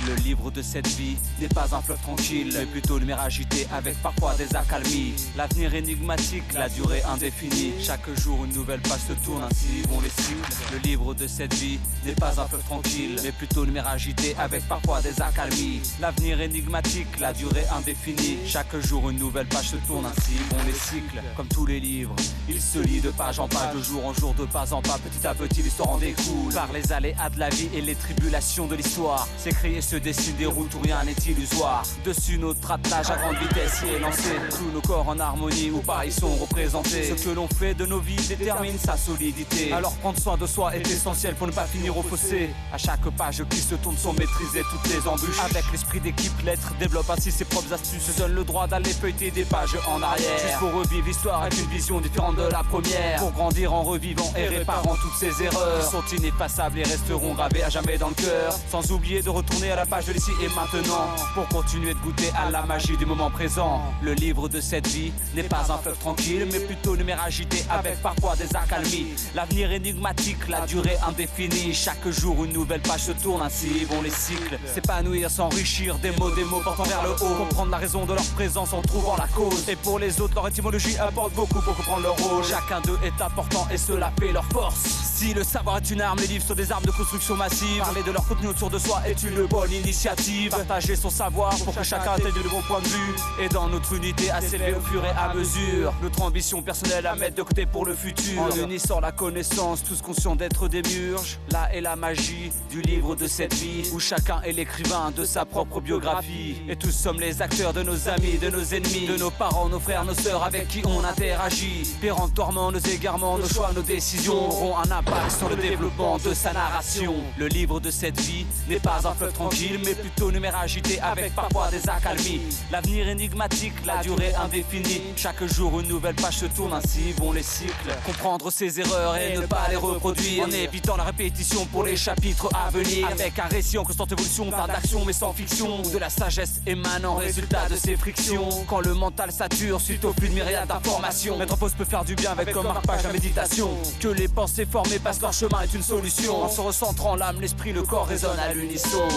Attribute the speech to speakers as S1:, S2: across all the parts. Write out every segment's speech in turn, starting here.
S1: Le livre de cette vie n'est pas un fleuve tranquille, mais plutôt une mer agitée avec parfois des accalmies. L'avenir énigmatique, la durée indéfinie. Chaque jour une nouvelle page se tourne, ainsi vont les cycles. Le livre de cette vie n'est pas un fleuve tranquille, mais plutôt une mer agitée avec parfois des accalmies. L'avenir énigmatique, la durée indéfinie. Chaque jour une nouvelle page se tourne, ainsi vont les cycles. Comme tous les livres, il se lit de page en page, de jour en jour, de pas en pas. Petit à petit l'histoire en découle, par les aléas de la vie et les tribulations de l'histoire. S'écrit et se dessine des routes où rien n'est illusoire. Dessus notre attelage à grande vitesse y est lancé. Tous nos corps en harmonie ou pas y sont représentés. Ce que l'on fait de nos vies détermine sa solidité. Alors prendre soin de soi est essentiel pour ne pas finir au fossé. À chaque page qui se tourne sont maîtrisées toutes les embûches. Avec l'esprit d'équipe, l'être développe ainsi ses propres astuces. Se donne le droit d'aller feuilleter des pages en arrière, juste pour revivre l'histoire avec une vision différente de la première. Pour grandir en revivant et réparant toutes ces erreurs qui sont ineffaçables et resteront gravées à jamais dans le cœur. Sans oublier de retourner à la page de l'ici et maintenant, pour continuer de goûter à la magie du moment présent. Le livre de cette vie n'est pas un fleuve tranquille, mais plutôt une mer agitée avec parfois des accalmies. L'avenir énigmatique, la durée indéfinie. Chaque jour une nouvelle page se tourne, ainsi vont les cycles. S'épanouir, s'enrichir, des mots portant vers le haut. Comprendre la raison de leur présence en trouvant la cause. Et pour les autres, leur étymologie apporte beaucoup pour comprendre leur rôle. Chacun d'eux est important et cela fait leur force. Si le savoir est une arme, les livres sont des armes de construction massive. Parler de leur contenu autour de soi est une bonne initiative. Partager son savoir pour que chacun atteigne de bons points de vue. Et dans notre unité à s'élever au fur et à mesure. Notre ambition personnelle à mettre de côté pour le futur. En unissant la connaissance, tous conscients d'être des murges. Là est la magie du livre de cette vie, où chacun est l'écrivain de sa propre biographie. Et tous sommes les acteurs de nos amis, de nos ennemis, de nos parents, nos frères, nos sœurs avec qui on interagit. Péremptoirement, nos égarements, nos choix, nos décisions auront un impact sur le développement de sa narration. Le livre de cette vie n'est pas un fleuve tranquille, mais plutôt une mer agitée avec parfois des accalmies. L'avenir énigmatique, la durée indéfinie. Chaque jour une nouvelle page se tourne, ainsi vont les cycles. Comprendre ses erreurs et ne pas les reproduire, en évitant la répétition pour les chapitres à venir. Avec un récit en constante évolution, pas d'action mais sans fiction. De la sagesse émanant résultat de ces frictions. Quand le mental sature suite au flux de myriades d'informations, mettre en pause peut faire du bien avec comme marque-page la méditation. Que les pensées formées passent leur chemin est une solution. En se recentrant, l'âme, l'esprit, le corps résonnent à l'unisson.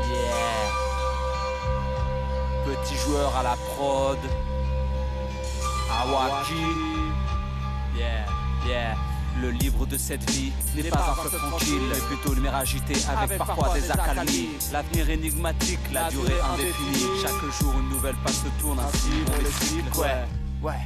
S1: Yeah. Petit joueur à la prod, Awaki. Yeah, yeah. Le livre de cette vie n'est pas un fleuve tranquille, mais plutôt une mer agitée avec parfois des accalmies. L'avenir énigmatique, la durée indéfinie. Chaque jour une nouvelle page se tourne, ainsi vont les cycles. Ouais, ouais.